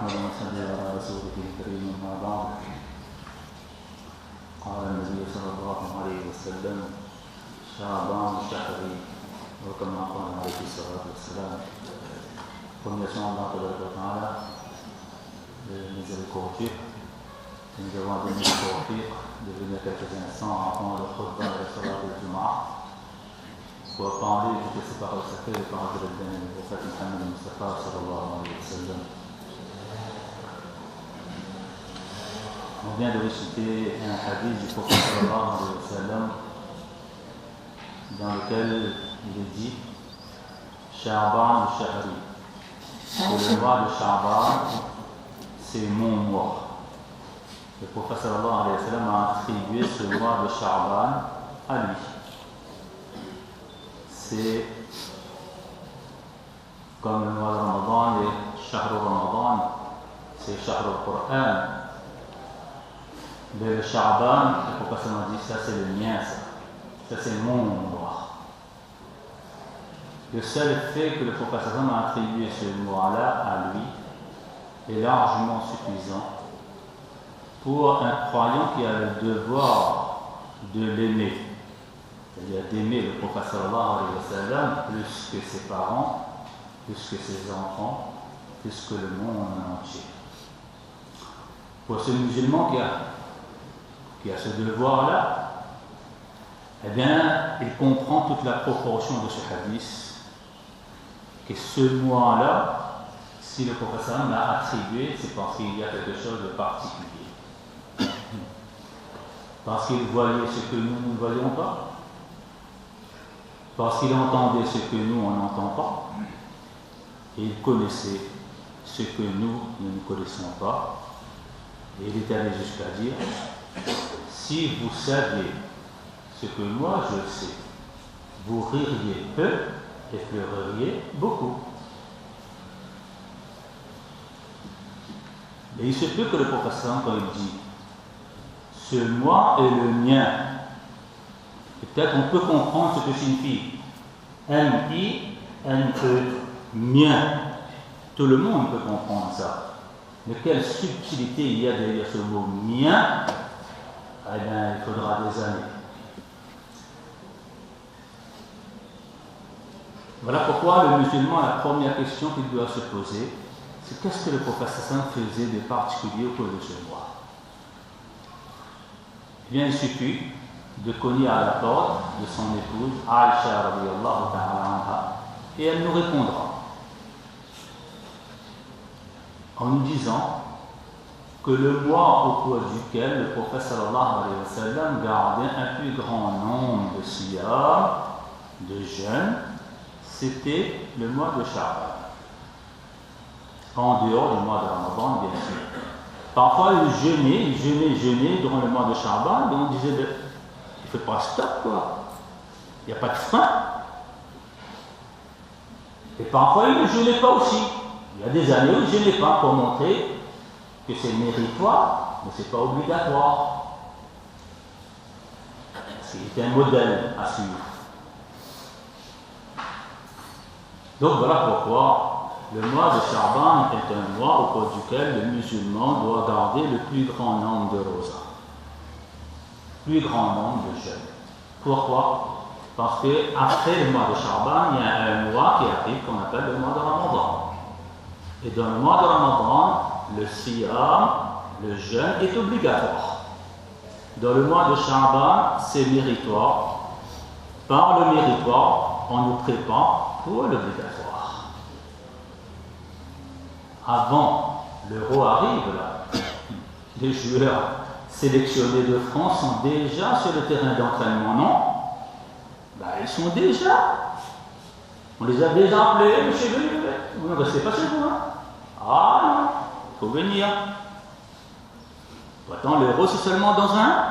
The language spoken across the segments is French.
نحمده ونصلي على رسوله الكريم أما بعد. قال النبي صلى الله عليه وسلم: شعبان شهري، وكما قال عليه الصلاة والسلام. Remercions Allah Ta'ala de miséricordieux, et nous avons donné le tawfiq de venir quelques instants avant le khutbah et le salat de Jumu'ah pour parler de ces paroles sacrées et paroles de le prophète Muhammad Mustafa sallallahu alayhi wa sallam. On vient de réciter un hadith du prophète sallallahu alayhi wa sallam dans lequel il est dit Sha'ban al-Shahri, que le mois de Sha'ban c'est mon mois. Le prophète sallallahu alayhi wa sallam a attribué ce mois de Sha'ban à lui. C'est comme le mois de Ramadan et Shahr Ramadan, c'est Shahr al-Qur'an. Mais le Sha'ban, le prophète sallallahu alayhi wa sallam a dit ça c'est le mien, ça c'est mon mois. Le seul fait que le prophète sallallahu alayhi wa sallam a attribué ce mois-là à lui est largement suffisant pour un croyant qui a le devoir de l'aimer, c'est-à-dire d'aimer le prophète sallallahu alayhi wa sallam plus que ses parents, plus que ses enfants, plus que le monde entier. Pour ce musulman qui a ce devoir-là, eh bien, il comprend toute la proportion de ce hadith, que ce mois-là, si le prophète l'a attribué, c'est parce qu'il y a quelque chose de particulier. Parce qu'il voyait ce que nous ne voyons pas. Parce qu'il entendait ce que nous, on n'entend pas. Et il connaissait ce que nous ne connaissons pas. Et il est allé jusqu'à dire, si vous saviez ce que moi je sais, vous ririez peu et pleureriez beaucoup. Et il se peut que le professeur, quand il dit ce moi est le mien, peut-être on peut comprendre ce que signifie M-I-N-E, mien. Tout le monde peut comprendre ça. Mais quelle subtilité il y a derrière ce mot mien, eh bien, il faudra des années. Voilà pourquoi le musulman, la première question qu'il doit se poser, c'est qu'est-ce que le prophète faisait de particulier au cours de ce mois? Eh bien, il suffit de cogner à la porte de son épouse, Aïcha radiyallahu ta'ala anha, et elle nous répondra en nous disant que le mois au cours duquel le prophète sallallahu alayhi wa sallam gardait un plus grand nombre de siyam, de jeûnes, c'était le mois de Sha'ban. En dehors du mois de Ramadan, bien sûr. Parfois, il jeûnait durant le mois de Sha'ban, et on disait, il ne fait pas stop, quoi. Il n'y a pas de fin. Et parfois, il ne jeûnait pas aussi. Il y a des années où il ne jeûnait pas pour montrer que c'est méritoire, mais ce n'est pas obligatoire. C'est un modèle à suivre. Donc voilà pourquoi le mois de Sha'ban est un mois au cours duquel le musulman doit garder le plus grand nombre de rosas, le plus grand nombre de jeûnes. Pourquoi? Parce qu'après le mois de Sha'ban, il y a un mois qui arrive qu'on appelle le mois de Ramadan. Et dans le mois de Ramadan, le siyam, le jeûne est obligatoire. Dans le mois de Sha'ban, c'est méritoire. Par le méritoire, on nous prépare pour l'obligatoire. Avant, l'Euro arrive là. Les joueurs sélectionnés de France sont déjà sur le terrain d'entraînement, non? Ils sont déjà. On les a déjà appelés, monsieur, vous ne restez pas chez vous, hein? Ah non, il faut venir. Pourtant, l'Euro, c'est seulement dans un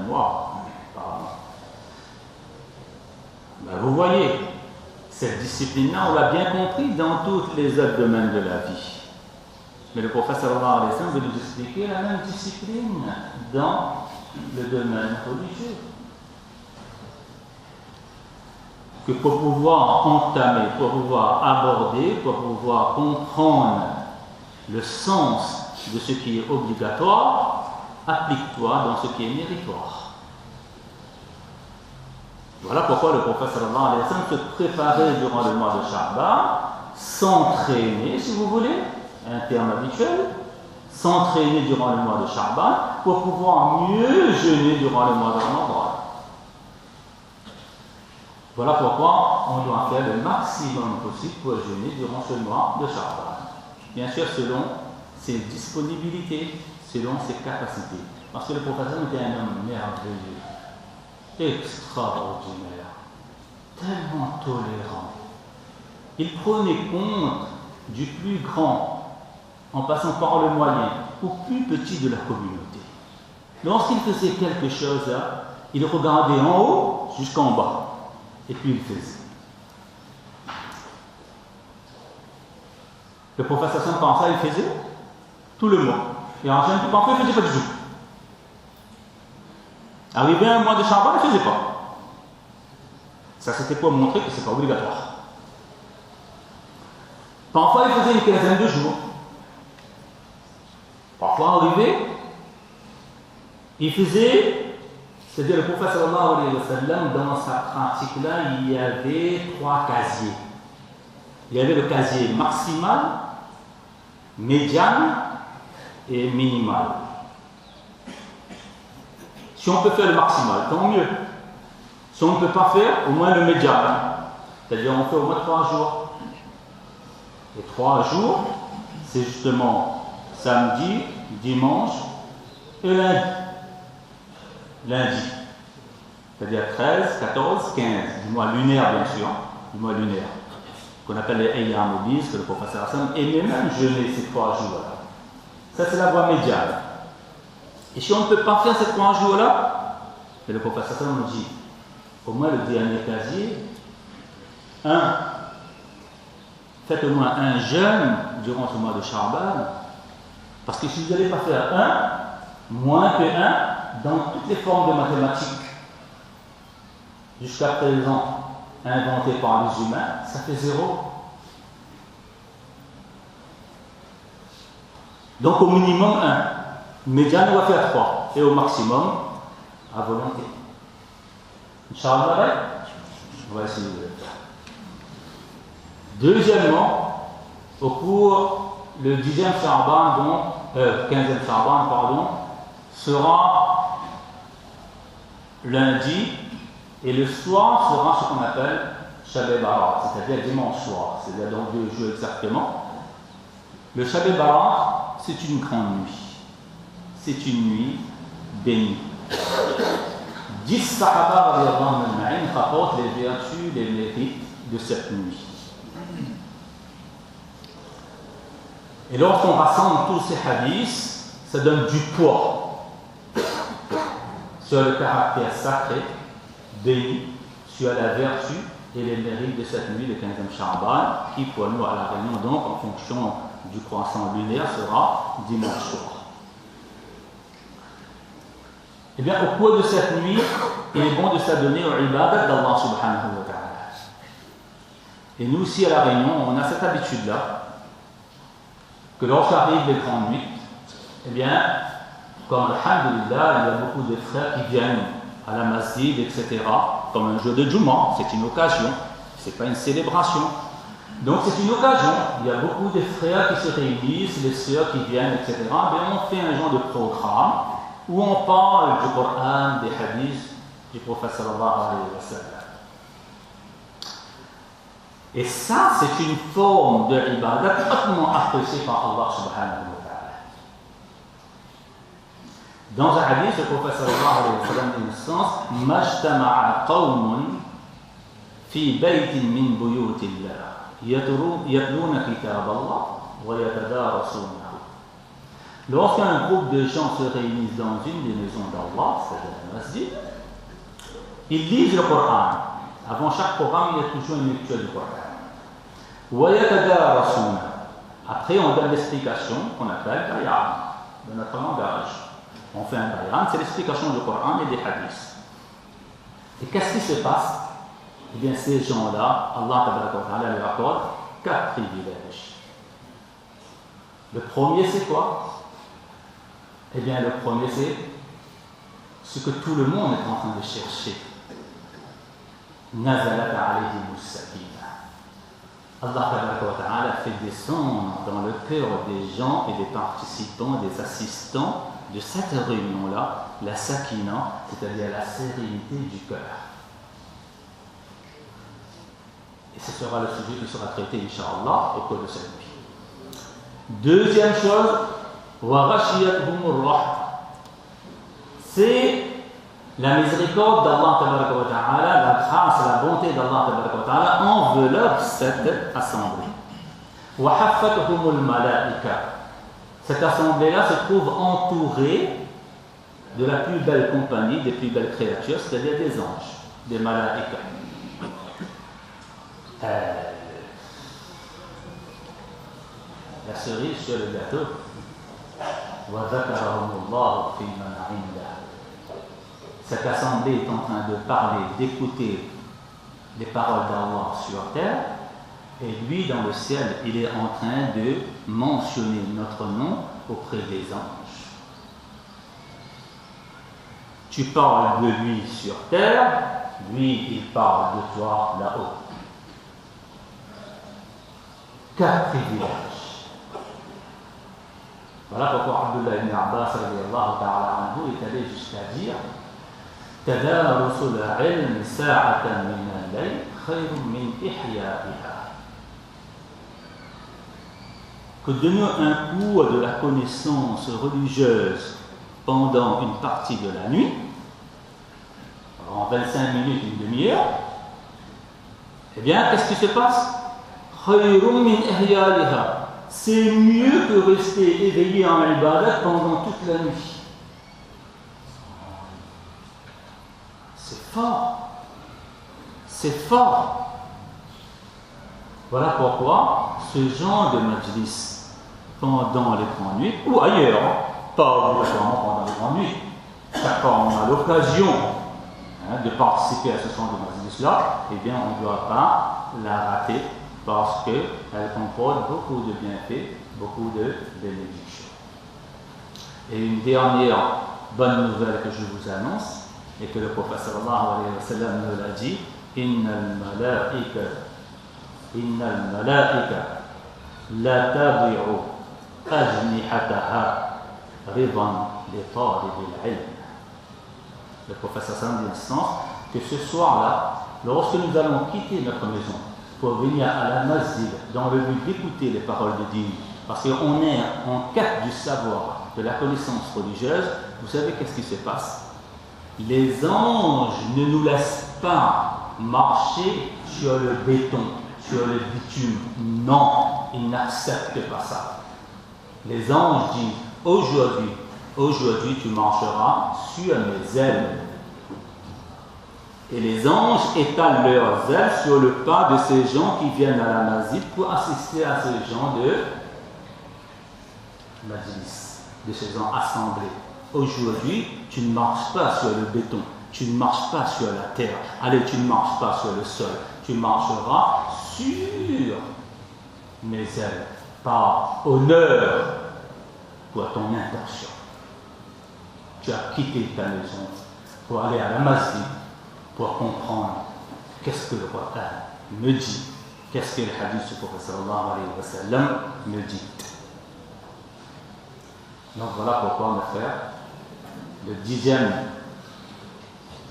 mois. Vous voyez, cette discipline-là, on l'a bien compris dans tous les autres domaines de la vie. Mais le prophète sallallahu alayhi wa sallam veut nous expliquer la même discipline dans le domaine religieux. Que pour pouvoir entamer, pour pouvoir aborder, pour pouvoir comprendre le sens de ce qui est obligatoire, applique-toi dans ce qui est méritoire. Voilà pourquoi le prophète sallallahu alayhi wa sallam se préparait durant le mois de Sha'ban, s'entraîner, si vous voulez, un terme habituel, s'entraîner durant le mois de Sha'ban pour pouvoir mieux jeûner durant le mois de Ramadan. Voilà pourquoi on doit faire le maximum possible pour jeûner durant ce mois de Sha'ban. Bien sûr, selon ses disponibilités, selon ses capacités. Parce que le professeur était un homme merveilleux, extraordinaire, tellement tolérant. Il prenait compte du plus grand, en passant par le moyen, au plus petit de la communauté. Lorsqu'il faisait quelque chose, il regardait en haut jusqu'en bas, et puis il faisait. Le professeur Hassan, par ça, il faisait tout le mois. Et en général, parfois, il ne faisait pas du tout. Arrivé un mois de Sha'ban, il ne faisait pas. Ça, c'était pour montrer que ce n'est pas obligatoire. Parfois, il faisait une quinzaine de jours. Parfois, arrivé, il faisait, c'est-à-dire le prophète sallallahu alayhi wa sallam, dans sa pratique-là, il y avait 3 casiers. Il y avait le casier maximal, médian et minimal. Si on peut faire le maximal, tant mieux. Si on ne peut pas faire, au moins le médian. C'est-à-dire on fait au moins 3 jours. Et 3 jours, c'est justement samedi, dimanche et lundi. Lundi. C'est-à-dire 13, 14, 15. Du mois lunaire, bien sûr. Du mois lunaire. Qu'on appelle les Ayyam Obis, que le professeur Hassan aimait même jeûner ces 3 jours-là. Ça, c'est la voie médiane. Et si on ne peut pas faire ces 3 jours-là, le professeur Hassan nous dit, au moins le dernier casier, faites au moins un jeûne durant ce mois de Sha'ban, parce que si vous n'allez pas faire moins que 1, dans toutes les formes de mathématiques, jusqu'à présent inventées par les humains, ça fait 0. Donc au minimum 1. Médian, on va faire 3. Et au maximum, à volonté. Inch'Allah, on va essayer de le faire. Deuxièmement, au cours, le 10e Sha'ban, donc, 15e Sha'ban, pardon, sera lundi, et le soir sera ce qu'on appelle Shab Barat, c'est-à-dire dimanche soir, c'est-à-dire dans 2 jours exactement. Le Shab Barat, c'est une grande nuit. C'est une nuit bénie. 10 Sahaba rapportent les vertus, les mérites de cette nuit. Et lorsqu'on rassemble tous ces hadiths, ça donne du poids sur le caractère sacré, béni, sur la vertu et les mérites de cette nuit, le 15e Sha'ban, qui pour nous à la Réunion, donc en fonction du croissant lunaire, sera dimanche soir. Eh bien, au cours de cette nuit, il est bon de s'adonner au ibadat d'Allah subhanahu wa ta'ala. Et nous, ici à La Réunion, on a cette habitude-là, que lorsqu'arrivent les grandes nuits, eh bien, comme alhamdulillah, il y a beaucoup de frères qui viennent à la masjid, etc., comme un jour de Jumu'ah, c'est une occasion, c'est pas une célébration. Donc c'est une occasion, il y a beaucoup de frères qui se réunissent, les sœurs qui viennent, etc. Bien, on fait un genre de programme où on parle du Coran, des hadiths du prophète sallallahu alayhi wa sallam. Et ça, c'est une forme de ibadat hautement appréciée par Allah subhanahu wa ta'ala. Dans un hadith, le prophète sallallahu alayhi wa sallam dit le sens Majtama'a qawmun fi baytin min buyutillah yatluna kitab Allah wa yatadarasunahu. Lorsqu'un groupe de gens se réunissent dans une des maisons d'Allah, c'est-à-dire le masjid, ils lisent le Coran. Avant chaque programme, il y a toujours une lecture du Coran. Après, on donne l'explication qu'on appelle bayan, dans notre langage. On fait un bayan, c'est l'explication du Coran et des hadiths. Et qu'est-ce qui se passe? Eh bien, ces gens-là, Allah leur accorde 4 privilèges. Le premier, c'est quoi? Eh bien, le premier, c'est ce que tout le monde est en train de chercher. Nazalat alayhimus sakina. Allah fait descendre dans le cœur des gens et des participants, des assistants de cette réunion-là, la sakina, c'est-à-dire la sérénité du cœur. Et ce sera le sujet qui sera traité, Inch'Allah, au cours de cette nuit. Deuxième chose, c'est la miséricorde d'Allah, la grâce, la bonté d'Allah enveloppe cette assemblée. Cette assemblée-là se trouve entourée de la plus belle compagnie, des plus belles créatures, c'est-à-dire des anges, des malaïkas. La cerise sur le gâteau. Cette assemblée est en train de parler, d'écouter les paroles d'Allah sur terre, et lui, dans le ciel, il est en train de mentionner notre nom auprès des anges. Tu parles de lui sur terre, lui, il parle de toi là-haut. Quel privilège! Voilà pourquoi Abdullah ibn Abbas est allé jusqu'à dire تدارس العلم ساعة من الليل خير من إحيائها. Que donner un cours de la connaissance religieuse pendant une partie de la nuit, en 25 minutes, une demi-heure, eh bien, qu'est-ce qui se passe? C'est mieux que rester éveillé en ibadat pendant toute la nuit. C'est fort. C'est fort. Voilà pourquoi ce genre de majlis pendant les grandes nuits, ou ailleurs, pas obligatoirement pendant les grandes nuits, car quand on a l'occasion de participer à ce genre de majlis-là, eh bien on ne doit pas la rater parce qu'elle comporte beaucoup de bienfaits, beaucoup de bénédictions. Et une dernière bonne nouvelle que je vous annonce, et que le prophète sallallahu alayhi wa sallam nous l'a dit, innal malaika la tabi'u ajnihataha ridan li talibil ilm. Le prophète sallallahu alayhi wa sallam dit en ce sens que ce soir-là, lorsque nous allons quitter notre maison pour venir à la masjid dans le but d'écouter les paroles de Dieu, parce qu'on est en quête du savoir, de la connaissance religieuse, vous savez qu'est-ce qui se passe? Les anges ne nous laissent pas marcher sur le béton, sur le bitume. Non, ils n'acceptent pas ça. Les anges disent, aujourd'hui tu marcheras sur mes ailes. Et les anges étalent leurs ailes sur le pas de ces gens qui viennent à la masjid pour assister à ce genre de majlis, de ces gens assemblés. Aujourd'hui, tu ne marches pas sur le béton, tu ne marches pas sur la terre, allez, tu ne marches pas sur le sol, tu marcheras sur mes ailes, par honneur pour ton intention. Tu as quitté ta maison pour aller à la masjid, pour comprendre qu'est-ce que le Coran me dit, qu'est-ce que le hadith du prophète sallallahu alayhi wa sallam me dit. Donc voilà pourquoi mes frères, le dixième,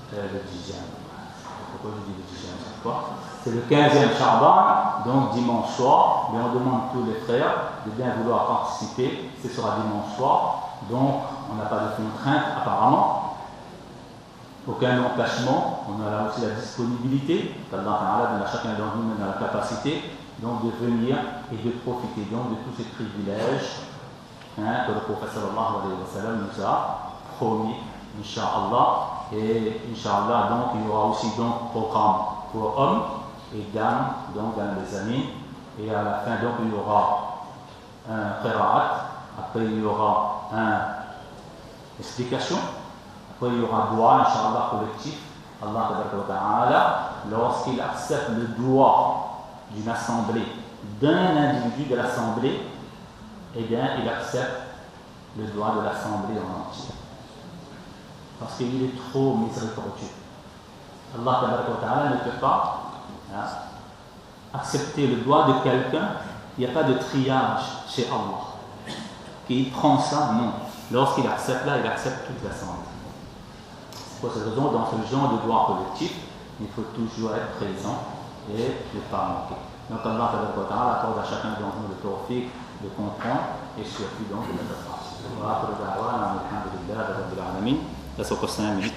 pourquoi je dis le dixième cette fois? C'est le 15e Sha'ban, donc dimanche soir, mais on demande tous les frères de bien vouloir participer, ce sera dimanche soir, donc on n'a pas de contrainte apparemment, aucun empêchement, on a là aussi la disponibilité, qu'Allah chacun d'entre nous a la capacité, donc de venir et de profiter donc de tous ces privilèges que le prophète sallallahu alayhi wa sallam nous a promis, Inch'Allah. Et Inch'Allah, donc il y aura aussi donc programme pour hommes et dames, donc dans les amis. Et à la fin, donc il y aura un qira'at, après il y aura une explication, après il y aura un doigt, Inch'Allah, collectif. Allah Ta'ala, lorsqu'il accepte le doigt d'une assemblée, d'un individu de l'assemblée, eh bien, il accepte le doigt de l'assemblée en entier. Parce qu'il est trop miséricordieux. Allah Ta'ala ne peut pas accepter le doigt de quelqu'un. Il n'y a pas de triage chez Allah. Qu'il prend ça, non. Lorsqu'il accepte là, il accepte toute l'assemblée. C'est pour cette raison, dans ce genre de doigt collectif, il faut toujours être présent et ne pas manquer. Donc Allah Ta'ala accorde à chacun d'entre nous le tawfiq de comprendre et surtout donc de mettre en place. وآخر دعوانا الحمد لله رب العالمين. That's what we're saying.